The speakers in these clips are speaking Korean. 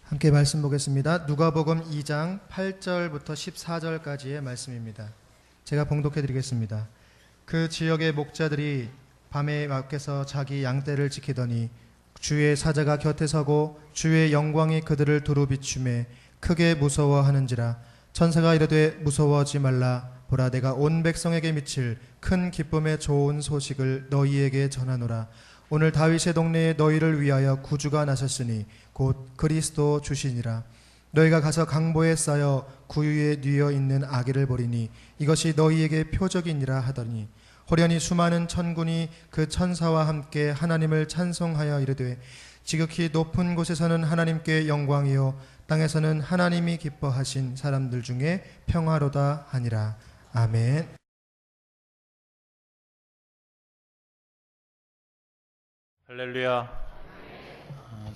함께 말씀 보겠습니다. 누가복음 2장 8절부터 14절까지의 말씀입니다. 제가 봉독해 드리겠습니다. 그 지역의 목자들이 밤에 밖에서 자기 양떼를 지키더니 주의 사자가 곁에 서고 주의 영광이 그들을 두루 비추매 크게 무서워하는지라. 천사가 이르되 무서워하지 말라. 보라, 내가 온 백성에게 미칠 큰 기쁨의 좋은 소식을 너희에게 전하노라. 오늘 다윗의 동네에 너희를 위하여 구주가 나셨으니 곧 그리스도 주시니라. 너희가 가서 강보에 쌓여 구유에 뉘어 있는 아기를 보리니 이것이 너희에게 표적이니라 하더니, 호련히 수많은 천군이 그 천사와 함께 하나님을 찬송하여 이르되, 지극히 높은 곳에서는 하나님께 영광이요 땅에서는 하나님이 기뻐하신 사람들 중에 평화로다 하니라. 아멘. 할렐루야.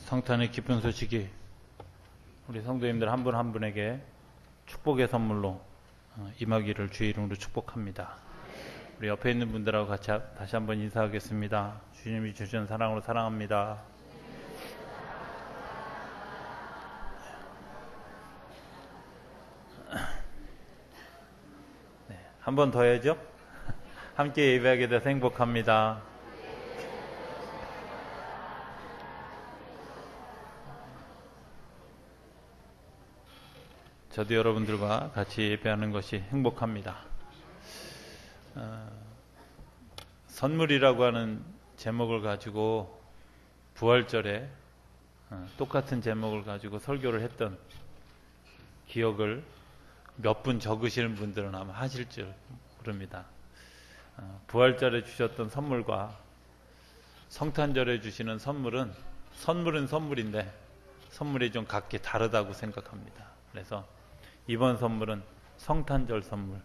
성탄의 기쁜 소식이 우리 성도님들 한 분 한 분에게 축복의 선물로 임하기를 주의 이름으로 축복합니다. 우리 옆에 있는 분들하고 같이 다시 한번 인사하겠습니다. 주님이 주신 사랑으로 사랑합니다. 네, 한 번 더 해야죠. 함께 예배하게 돼서 행복합니다. 저도 여러분들과 같이 예배하는 것이 행복합니다. 선물이라고 하는 제목을 가지고 부활절에 똑같은 제목을 가지고 설교를 했던 기억을 몇 분 적으시는 분들은 아마 하실 줄 모릅니다. 부활절에 주셨던 선물과 성탄절에 주시는 선물은 선물인데 선물이 좀 각기 다르다고 생각합니다. 그래서 이번 선물은 성탄절 선물,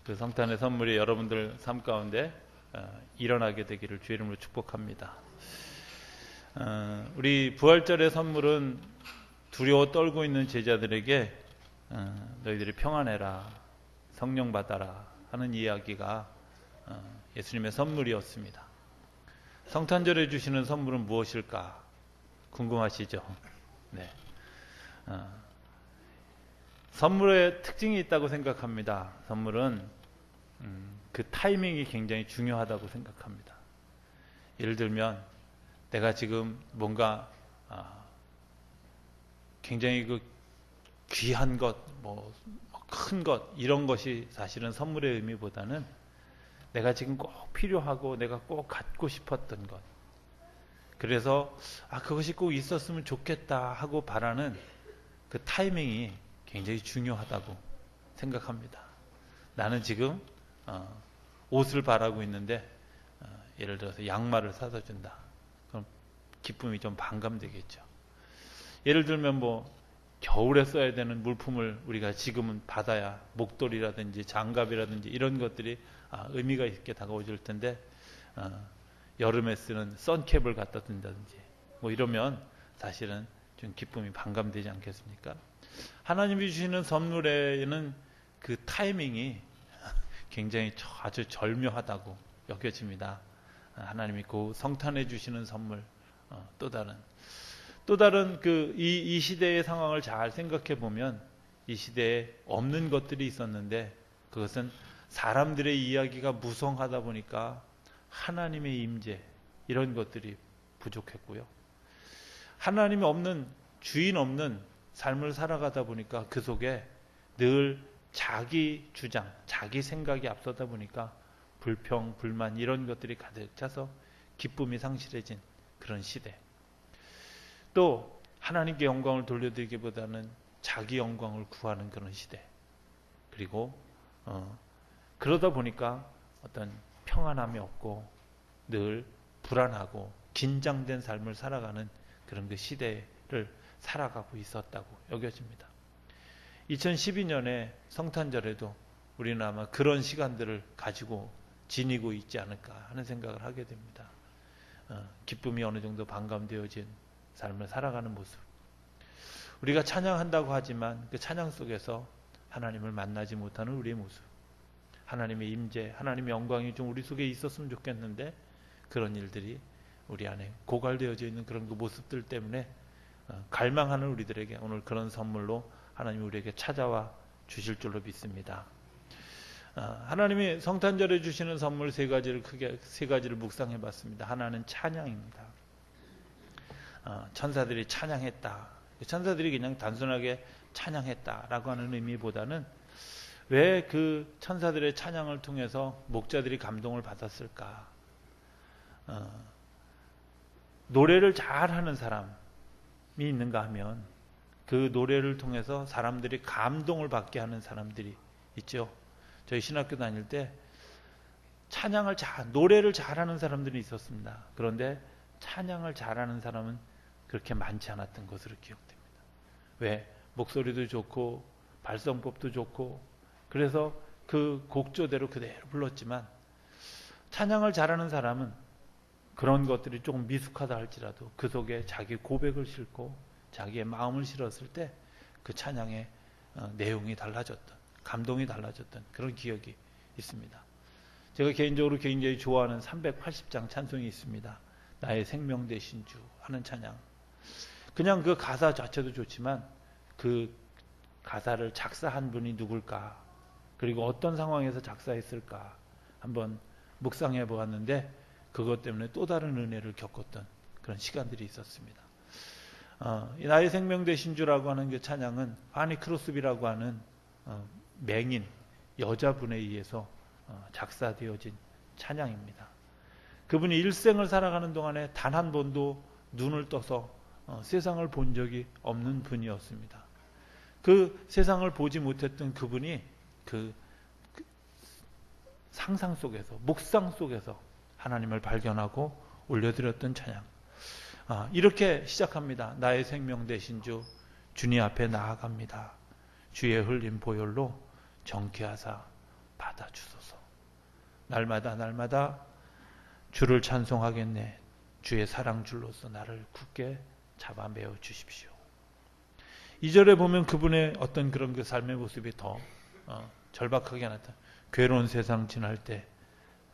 그 성탄의 선물이 여러분들 삶 가운데 일어나게 되기를 주의 이름으로 축복합니다. 우리 부활절의 선물은 두려워 떨고 있는 제자들에게 너희들이 평안해라, 성령 받아라 하는 이야기가 예수님의 선물이었습니다. 성탄절에 주시는 선물은 무엇일까 궁금하시죠? 네. 선물의 특징이 있다고 생각합니다. 선물은 그 타이밍이 굉장히 중요하다고 생각합니다. 예를 들면 내가 지금 뭔가 굉장히 그 귀한 것, 큰 것, 이런 것이 사실은 선물의 의미보다는 내가 지금 꼭 필요하고 내가 꼭 갖고 싶었던 것, 그래서 그것이 꼭 있었으면 좋겠다 하고 바라는 그 타이밍이 굉장히 중요하다고 생각합니다. 나는 지금 옷을 바라고 있는데 예를 들어서 양말을 사다 준다. 그럼 기쁨이 좀 반감되겠죠. 예를 들면 겨울에 써야 되는 물품을 우리가 지금은 받아야 목도리라든지 장갑이라든지 이런 것들이 의미가 있게 다가오질 텐데 여름에 쓰는 선캡을 갖다 둔다든지 이러면 사실은 좀 기쁨이 반감되지 않겠습니까? 하나님이 주시는 선물에는 그 타이밍이 굉장히 아주 절묘하다고 여겨집니다. 하나님이 그 성탄해 주시는 선물, 또 다른 이 시대의 상황을 잘 생각해 보면 이 시대에 없는 것들이 있었는데 그것은 사람들의 이야기가 무성하다 보니까 하나님의 임재, 이런 것들이 부족했고요. 하나님이 없는, 주인 없는 삶을 살아가다 보니까 그 속에 늘 자기 주장, 자기 생각이 앞서다 보니까 불평, 불만 이런 것들이 가득 차서 기쁨이 상실해진 그런 시대. 또 하나님께 영광을 돌려드리기보다는 자기 영광을 구하는 그런 시대. 그리고 그러다 보니까 어떤 평안함이 없고 늘 불안하고 긴장된 삶을 살아가는 그런 그 시대를 살아가고 있었다고 여겨집니다. 2012년에 성탄절에도 우리는 아마 그런 시간들을 가지고 지니고 있지 않을까 하는 생각을 하게 됩니다. 기쁨이 어느 정도 반감되어진 삶을 살아가는 모습. 우리가 찬양한다고 하지만 그 찬양 속에서 하나님을 만나지 못하는 우리의 모습. 하나님의 임재, 하나님의 영광이 좀 우리 속에 있었으면 좋겠는데 그런 일들이 우리 안에 고갈되어져 있는 그런 그 모습들 때문에 갈망하는 우리들에게 오늘 그런 선물로 하나님이 우리에게 찾아와 주실 줄로 믿습니다. 하나님이 성탄절에 주시는 선물 세 가지를 묵상해 봤습니다. 하나는 찬양입니다. 천사들이 찬양했다. 천사들이 그냥 단순하게 찬양했다라고 하는 의미보다는 왜 그 천사들의 찬양을 통해서 목자들이 감동을 받았을까? 노래를 잘하는 사람이 있는가 하면 그 노래를 통해서 사람들이 감동을 받게 하는 사람들이 있죠. 저희 신학교 다닐 때 노래를 잘하는 사람들이 있었습니다. 그런데 찬양을 잘하는 사람은 그렇게 많지 않았던 것으로 기억됩니다. 왜? 목소리도 좋고 발성법도 좋고 그래서 그 곡조대로 그대로 불렀지만 찬양을 잘하는 사람은 그런 것들이 조금 미숙하다 할지라도 그 속에 자기 고백을 싣고 자기의 마음을 실었을 때 그 찬양의 내용이 달라졌던, 감동이 달라졌던 그런 기억이 있습니다. 제가 개인적으로 굉장히 좋아하는 380장 찬송이 있습니다. 나의 생명 되신 주 하는 찬양. 그냥 그 가사 자체도 좋지만 그 가사를 작사한 분이 누굴까, 그리고 어떤 상황에서 작사했을까 한번 묵상해 보았는데 그것 때문에 또 다른 은혜를 겪었던 그런 시간들이 있었습니다. 나의 생명 되신 주라고 하는 그 찬양은 파니 크로스비라고 하는 맹인 여자분에 의해서 작사되어진 찬양입니다. 그분이 일생을 살아가는 동안에 단 한 번도 눈을 떠서 세상을 본 적이 없는 분이었습니다. 그 세상을 보지 못했던 그분이 그 상상 속에서, 묵상 속에서 하나님을 발견하고 올려드렸던 찬양. 이렇게 시작합니다. 나의 생명 되신 주 주님 앞에 나아갑니다. 주의 흘린 보혈로 정케하사 받아주소서. 날마다 주를 찬송하겠네. 주의 사랑줄로서 나를 굳게 잡아 메어 주십시오. 2절에 보면 그분의 어떤 그런 그 삶의 모습이 더 절박하게 나타나. 괴로운 세상 지날 때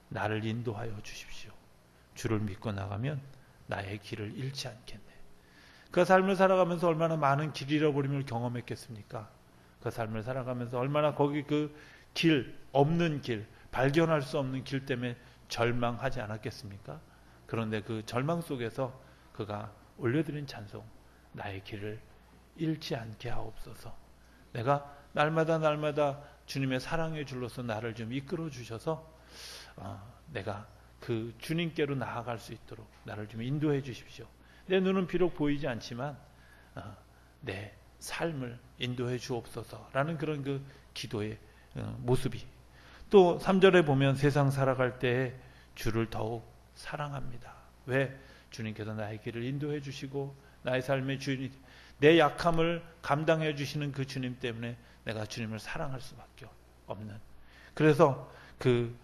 나를 인도하여 주십시오. 주를 믿고 나가면 나의 길을 잃지 않겠네. 그 삶을 살아가면서 얼마나 많은 길 잃어버림을 경험했겠습니까? 그 삶을 살아가면서 얼마나 거기 그 길, 없는 길, 발견할 수 없는 길 때문에 절망하지 않았겠습니까? 그런데 그 절망 속에서 그가 올려드린 찬송, 나의 길을 잃지 않게 하옵소서. 내가 날마다 주님의 사랑의 줄로서 나를 좀 이끌어 주셔서 내가 그 주님께로 나아갈 수 있도록 나를 좀 인도해 주십시오. 내 눈은 비록 보이지 않지만 내 삶을 인도해 주옵소서라는 그런 그 기도의 모습이. 또 3절에 보면 세상 살아갈 때에 주를 더욱 사랑합니다. 왜? 주님께서 나의 길을 인도해 주시고 나의 삶의 주님, 내 약함을 감당해 주시는 그 주님 때문에 내가 주님을 사랑할 수밖에 없는. 그래서 그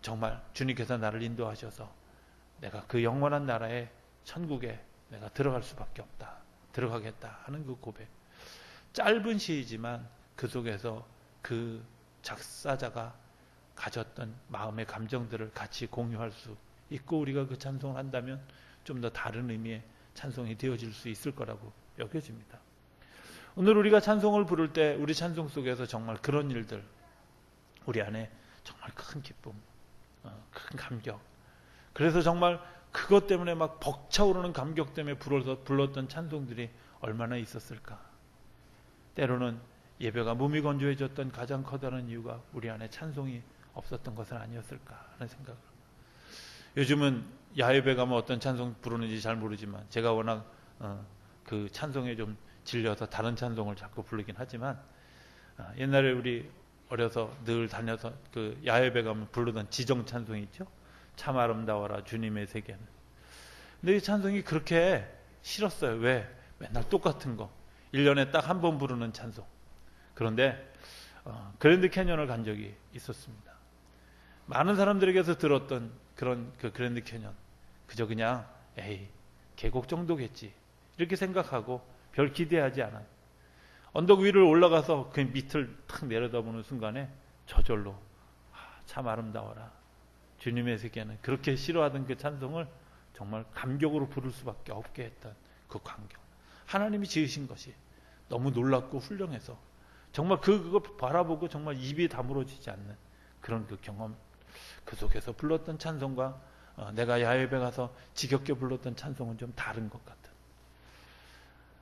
정말 주님께서 나를 인도하셔서 내가 그 영원한 나라의 천국에 내가 들어갈 수밖에 없다. 들어가겠다 하는 그 고백. 짧은 시이지만 그 속에서 그 작사자가 가졌던 마음의 감정들을 같이 공유할 수 있고 우리가 그 찬송을 한다면 좀 더 다른 의미의 찬송이 되어질 수 있을 거라고 여겨집니다. 오늘 우리가 찬송을 부를 때 우리 찬송 속에서 정말 그런 일들, 우리 안에 정말 큰 기쁨, 큰 감격, 그래서 정말 그것 때문에 막 벅차오르는 감격 때문에 불렀던 찬송들이 얼마나 있었을까. 때로는 예배가 무미건조해졌던 가장 커다란 이유가 우리 안에 찬송이 없었던 것은 아니었을까 하는 생각을. 요즘은 야외배 가면 어떤 찬송 부르는지 잘 모르지만 제가 워낙 그 찬송에 좀 질려서 다른 찬송을 자꾸 부르긴 하지만 옛날에 우리 어려서 늘 다녀서 그 야외배 가면 부르던 지정 찬송이 있죠. 참 아름다워라 주님의 세계는. 근데 이 찬송이 그렇게 싫었어요. 왜? 맨날 똑같은 거. 1년에 딱 한 번 부르는 찬송. 그런데 그랜드 캐년을 간 적이 있었습니다. 많은 사람들에게서 들었던 그런 그 그랜드 캐년. 그저 그냥 에이 계곡 정도겠지. 이렇게 생각하고 별 기대하지 않아. 언덕 위를 올라가서 그 밑을 탁 내려다보는 순간에 저절로 참 아름다워라. 주님의 세계는 그렇게 싫어하던 그 찬송을 정말 감격으로 부를 수밖에 없게 했던 그 광경. 하나님이 지으신 것이 너무 놀랍고 훌륭해서 정말 그거 바라보고 정말 입이 다물어지지 않는 그런 그 경험, 그 속에서 불렀던 찬송과 내가 야외에 가서 지겹게 불렀던 찬송은 좀 다른 것 같은,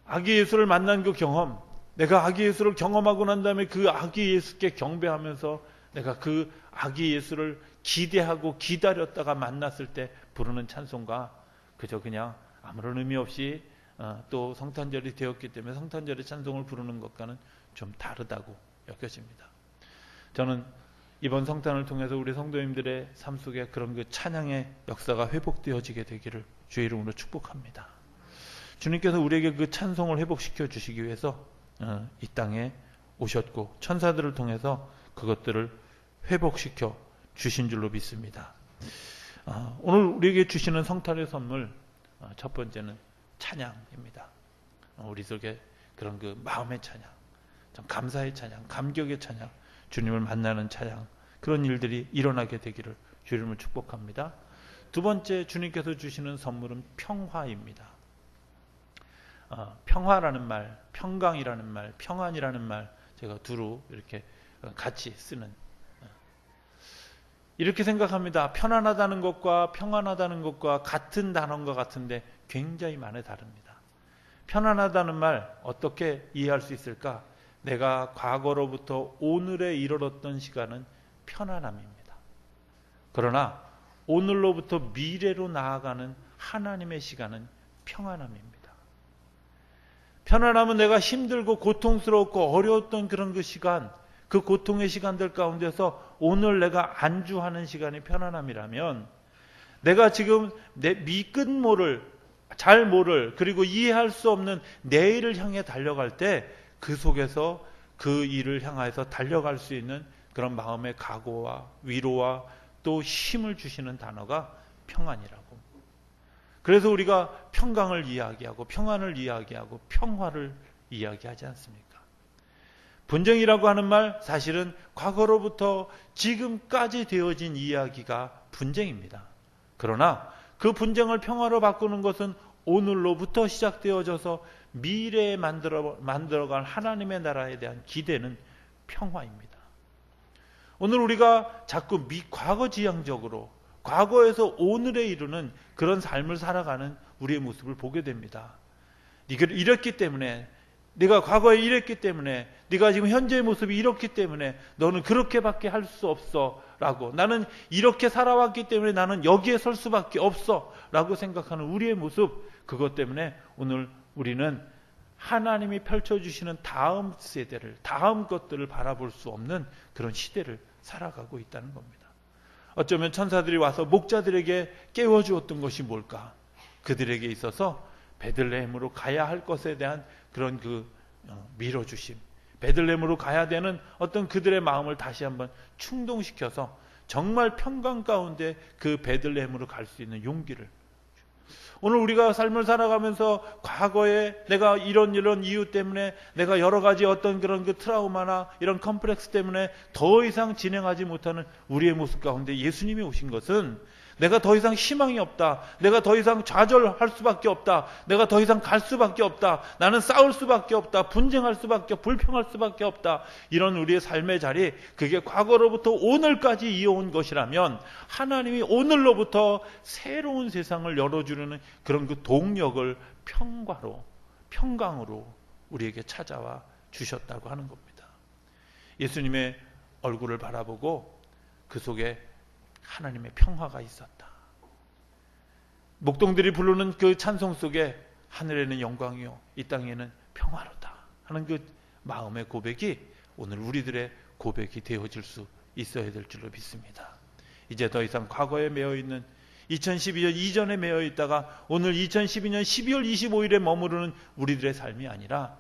아기 예수를 만난 그 경험, 내가 아기 예수를 경험하고 난 다음에 그 아기 예수께 경배하면서 내가 그 아기 예수를 기대하고 기다렸다가 만났을 때 부르는 찬송과 그저 그냥 아무런 의미 없이 또 성탄절이 되었기 때문에 성탄절의 찬송을 부르는 것과는 좀 다르다고 여겨집니다. 저는 이번 성탄을 통해서 우리 성도님들의 삶 속에 그런 그 찬양의 역사가 회복되어지게 되기를 주의 이름으로 축복합니다. 주님께서 우리에게 그 찬송을 회복시켜 주시기 위해서 이 땅에 오셨고 천사들을 통해서 그것들을 회복시켜 주신 줄로 믿습니다. 오늘 우리에게 주시는 성탄의 선물, 첫 번째는 찬양입니다. 우리 속에 그런 그 마음의 찬양, 좀 감사의 찬양, 감격의 찬양, 주님을 만나는 찬양, 그런 일들이 일어나게 되기를 주님을 축복합니다. 두 번째, 주님께서 주시는 선물은 평화입니다. 평화라는 말, 평강이라는 말, 평안이라는 말, 제가 두루 이렇게 같이 쓰는, 이렇게 생각합니다. 편안하다는 것과 평안하다는 것과 같은 단어인 것 같은데 굉장히 많이 다릅니다. 편안하다는 말 어떻게 이해할 수 있을까? 내가 과거로부터 오늘에 이르렀던 시간은 편안함입니다. 그러나 오늘로부터 미래로 나아가는 하나님의 시간은 평안함입니다. 편안함은 내가 힘들고 고통스럽고 어려웠던 그런 그 시간, 그 고통의 시간들 가운데서 오늘 내가 안주하는 시간이 편안함이라면, 내가 지금 내 미끝 모를, 잘 모를, 그리고 이해할 수 없는 내일을 향해 달려갈 때 그 속에서 그 일을 향해서 달려갈 수 있는 그런 마음의 각오와 위로와 또 힘을 주시는 단어가 평안이라고. 그래서 우리가 평강을 이야기하고 평안을 이야기하고 평화를 이야기하지 않습니까? 분쟁이라고 하는 말, 사실은 과거로부터 지금까지 되어진 이야기가 분쟁입니다. 그러나 그 분쟁을 평화로 바꾸는 것은 오늘로부터 시작되어져서 미래에 만들어갈 하나님의 나라에 대한 기대는 평화입니다. 오늘 우리가 자꾸 과거지향적으로 과거에서 오늘에 이르는 그런 삶을 살아가는 우리의 모습을 보게 됩니다. 이랬기 때문에, 네가 과거에 이랬기 때문에, 네가 지금 현재의 모습이 이렇기 때문에 너는 그렇게밖에 할 수 없어 라고, 나는 이렇게 살아왔기 때문에 나는 여기에 설 수밖에 없어 라고 생각하는 우리의 모습, 그것 때문에 오늘 우리는 하나님이 펼쳐주시는 다음 세대를, 다음 것들을 바라볼 수 없는 그런 시대를 살아가고 있다는 겁니다. 어쩌면 천사들이 와서 목자들에게 깨워주었던 것이 뭘까? 그들에게 있어서 베들레헴으로 가야 할 것에 대한 그런 그 밀어주심, 베들레헴으로 가야 되는 어떤 그들의 마음을 다시 한번 충동시켜서 정말 평강 가운데 그 베들레헴으로 갈 수 있는 용기를, 오늘 우리가 삶을 살아가면서 과거에 내가 이런 이유 때문에 내가 여러 가지 어떤 그런 그 트라우마나 이런 컴플렉스 때문에 더 이상 진행하지 못하는 우리의 모습 가운데 예수님이 오신 것은 내가 더 이상 희망이 없다, 내가 더 이상 좌절할 수밖에 없다, 내가 더 이상 갈 수밖에 없다, 나는 싸울 수밖에 없다, 분쟁할 수밖에, 불평할 수밖에 없다, 이런 우리의 삶의 자리, 그게 과거로부터 오늘까지 이어온 것이라면 하나님이 오늘로부터 새로운 세상을 열어주려는 그런 그 동력을 평화로, 평강으로 우리에게 찾아와 주셨다고 하는 겁니다. 예수님의 얼굴을 바라보고 그 속에 하나님의 평화가 있었다. 목동들이 부르는 그 찬송 속에 하늘에는 영광이요 이 땅에는 평화로다 하는 그 마음의 고백이 오늘 우리들의 고백이 되어질 수 있어야 될 줄로 믿습니다. 이제 더 이상 과거에 매여있는 2012년 이전에 매여있다가 오늘 2012년 12월 25일에 머무르는 우리들의 삶이 아니라,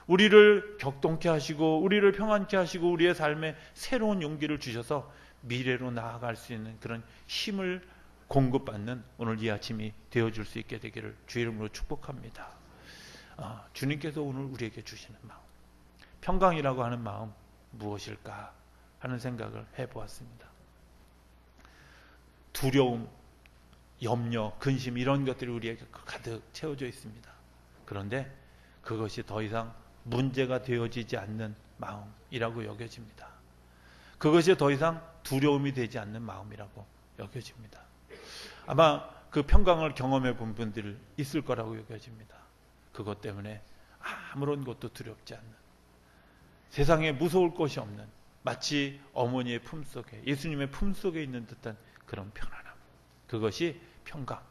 우리를 격동케 하시고 우리를 평안케 하시고 우리의 삶에 새로운 용기를 주셔서 미래로 나아갈 수 있는 그런 힘을 공급받는 오늘 이 아침이 되어줄 수 있게 되기를 주 이름으로 축복합니다. 주님께서 오늘 우리에게 주시는 마음, 평강이라고 하는 마음 무엇일까 하는 생각을 해보았습니다. 두려움, 염려, 근심 이런 것들이 우리에게 가득 채워져 있습니다. 그런데 그것이 더 이상 문제가 되어지지 않는 마음이라고 여겨집니다. 그것이 더 이상 두려움이 되지 않는 마음이라고 여겨집니다. 아마 그 평강을 경험해 본 분들 있을 거라고 여겨집니다. 그것 때문에 아무런 것도 두렵지 않는, 세상에 무서울 것이 없는, 마치 어머니의 품속에, 예수님의 품속에 있는 듯한 그런 편안함, 그것이 평강.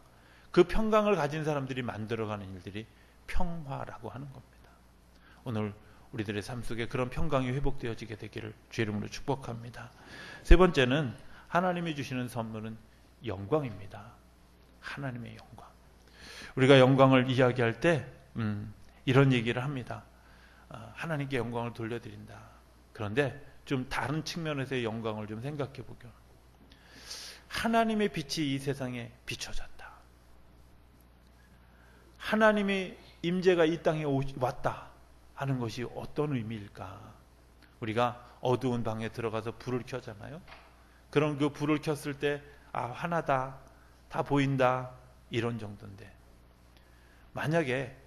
그 평강을 가진 사람들이 만들어가는 일들이 평화라고 하는 겁니다. 오늘 우리들의 삶 속에 그런 평강이 회복되어지게 되기를 주의 이름으로 축복합니다. 세 번째는 하나님이 주시는 선물은 영광입니다. 하나님의 영광. 우리가 영광을 이야기할 때 이런 얘기를 합니다. 하나님께 영광을 돌려드린다. 그런데 좀 다른 측면에서의 영광을 좀 생각해 보게. 하나님의 빛이 이 세상에 비춰졌다. 하나님의 임재가 이 땅에 왔다 하는 것이 어떤 의미일까? 우리가 어두운 방에 들어가서 불을 켜잖아요. 그런 그 불을 켰을 때 하나다, 다 보인다, 이런 정도인데, 만약에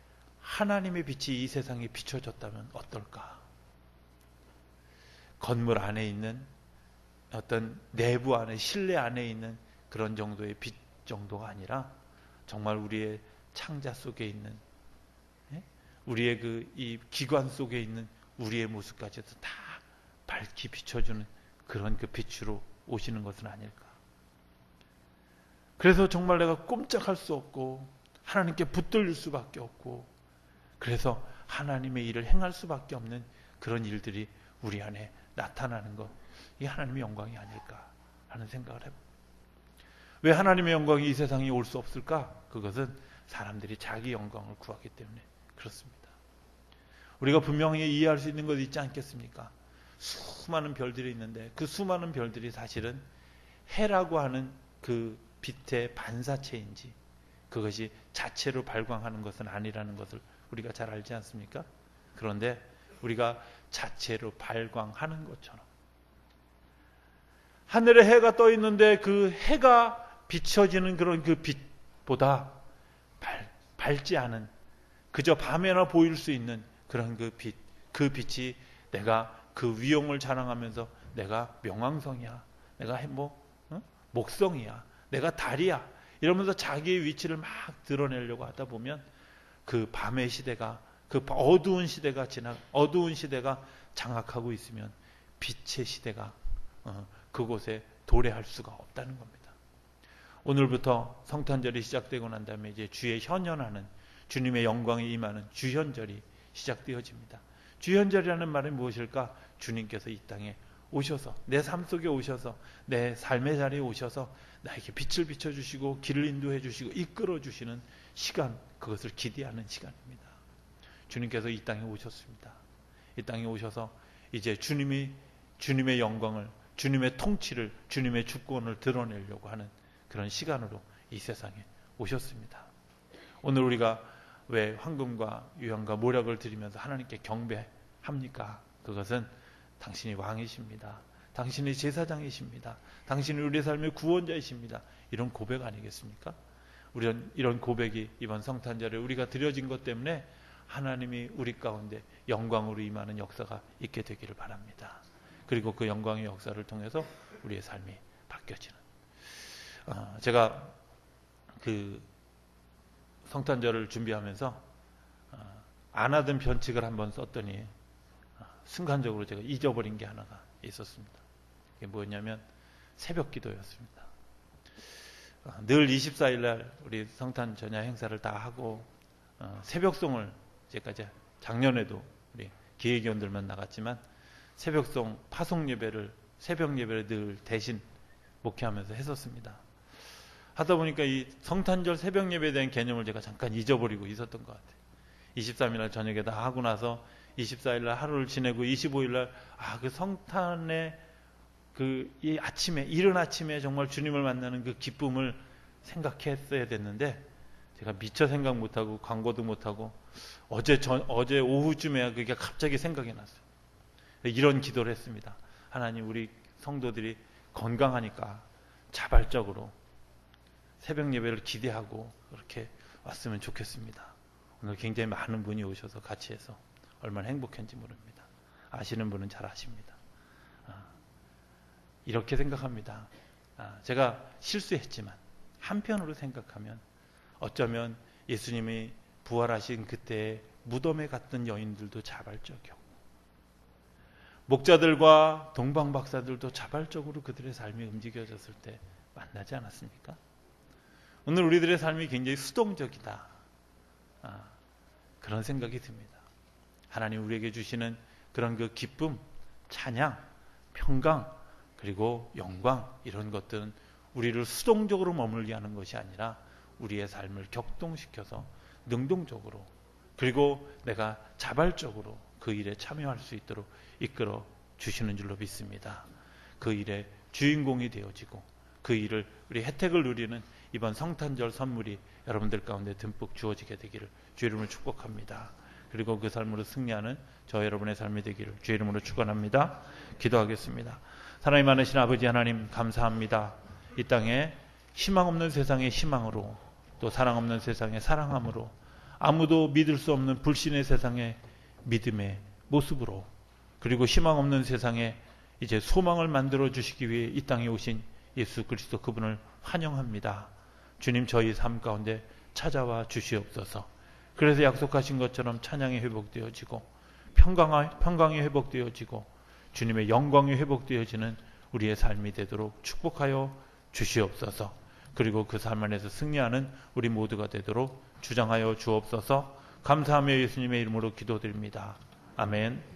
하나님의 빛이 이 세상에 비춰졌다면 어떨까? 건물 안에 있는 어떤 내부 안에, 실내 안에 있는 그런 정도의 빛 정도가 아니라 정말 우리의 창자 속에 있는, 우리의 이 기관 속에 있는 우리의 모습까지도 다 밝히 비춰주는 그런 그 빛으로 오시는 것은 아닐까. 그래서 정말 내가 꼼짝할 수 없고 하나님께 붙들릴 수밖에 없고, 그래서 하나님의 일을 행할 수밖에 없는 그런 일들이 우리 안에 나타나는 것, 이 하나님의 영광이 아닐까 하는 생각을 해봅니다. 왜 하나님의 영광이 이 세상에 올 수 없을까? 그것은 사람들이 자기 영광을 구하기 때문에 그렇습니다. 우리가 분명히 이해할 수 있는 것이 있지 않겠습니까? 수많은 별들이 있는데 그 수많은 별들이 사실은 해라고 하는 그 빛의 반사체인지, 그것이 자체로 발광하는 것은 아니라는 것을 우리가 잘 알지 않습니까? 그런데 우리가 자체로 발광하는 것처럼 하늘에 해가 떠 있는데 그 해가 비춰지는 그런 그 빛보다 밝지 않은, 그저 밤에나 보일 수 있는 그런 그 빛, 그 빛이 내가 그 위엄을 자랑하면서 내가 명왕성이야, 내가 목성이야, 내가 달이야 이러면서 자기의 위치를 막 드러내려고 하다 보면 그 밤의 시대가, 그 어두운 시대가 어두운 시대가 장악하고 있으면 빛의 시대가 그곳에 도래할 수가 없다는 겁니다. 오늘부터 성탄절이 시작되고 난 다음에 이제 주의 현현하는, 주님의 영광이 임하는 주현절이 시작되어집니다. 주현절이라는 말은 무엇일까? 주님께서 이 땅에 오셔서, 내 삶 속에 오셔서, 내 삶의 자리에 오셔서 나에게 빛을 비춰주시고 길을 인도해 주시고 이끌어 주시는 시간, 그것을 기대하는 시간입니다. 주님께서 이 땅에 오셨습니다. 이 땅에 오셔서 이제 주님의 영광을, 주님의 통치를, 주님의 주권을 드러내려고 하는 그런 시간으로 이 세상에 오셨습니다. 오늘 우리가 왜 황금과 유향과 모략을 드리면서 하나님께 경배합니까? 그것은 당신이 왕이십니다. 당신이 제사장이십니다. 당신이 우리의 삶의 구원자이십니다. 이런 고백 아니겠습니까? 이런 고백이 이번 성탄절에 우리가 드려진 것 때문에 하나님이 우리 가운데 영광으로 임하는 역사가 있게 되기를 바랍니다. 그리고 그 영광의 역사를 통해서 우리의 삶이 바뀌어지는, 제가 그 성탄절을 준비하면서 안 하던 변칙을 한번 썼더니 순간적으로 제가 잊어버린 게 하나가 있었습니다. 그게 뭐였냐면 새벽 기도였습니다. 늘 24일 날 우리 성탄 전야 행사를 다 하고 새벽송을, 제가 작년에도 우리 기획위원들만 나갔지만 새벽송 파송 예배를, 새벽 예배를 늘 대신 목회하면서 했었습니다. 하다 보니까 이 성탄절 새벽 예배에 대한 개념을 제가 잠깐 잊어버리고 있었던 것 같아요. 23일 날 저녁에 다 하고 나서 24일 날 하루를 지내고 25일 날 그 성탄의 이 아침에, 이른 아침에 정말 주님을 만나는 그 기쁨을 생각했어야 됐는데 제가 미처 생각 못하고 광고도 못하고 어제 오후쯤에야 그게 갑자기 생각이 났어요. 이런 기도를 했습니다. 하나님, 우리 성도들이 건강하니까 자발적으로 새벽 예배를 기대하고 그렇게 왔으면 좋겠습니다. 오늘 굉장히 많은 분이 오셔서 같이 해서 얼마나 행복한지 모릅니다. 아시는 분은 잘 아십니다. 이렇게 생각합니다. 제가 실수했지만 한편으로 생각하면 어쩌면 예수님이 부활하신 그때 무덤에 갔던 여인들도 자발적이었고 목자들과 동방박사들도 자발적으로 그들의 삶이 움직여졌을 때 만나지 않았습니까? 오늘 우리들의 삶이 굉장히 수동적이다. 그런 생각이 듭니다. 하나님 우리에게 주시는 그런 그 기쁨, 찬양, 평강, 그리고 영광 이런 것들은 우리를 수동적으로 머물게 하는 것이 아니라 우리의 삶을 격동시켜서 능동적으로 그리고 내가 자발적으로 그 일에 참여할 수 있도록 이끌어 주시는 줄로 믿습니다. 그 일의 주인공이 되어지고 그 일을 우리 혜택을 누리는 이번 성탄절 선물이 여러분들 가운데 듬뿍 주어지게 되기를 주의 이름으로 축복합니다. 그리고 그 삶으로 승리하는 저 여러분의 삶이 되기를 주의 이름으로 축원합니다. 기도하겠습니다. 사랑이 많으신 아버지 하나님 감사합니다. 이 땅에 희망 없는 세상의 희망으로 또 사랑 없는 세상의 사랑함으로 아무도 믿을 수 없는 불신의 세상의 믿음의 모습으로 그리고 희망 없는 세상에 이제 소망을 만들어 주시기 위해 이 땅에 오신 예수 그리스도 그분을 환영합니다. 주님 저희 삶 가운데 찾아와 주시옵소서. 그래서 약속하신 것처럼 찬양이 회복되어지고 평강이 회복되어지고 주님의 영광이 회복되어지는 우리의 삶이 되도록 축복하여 주시옵소서. 그리고 그 삶 안에서 승리하는 우리 모두가 되도록 주장하여 주옵소서. 감사하며 예수님의 이름으로 기도드립니다. 아멘.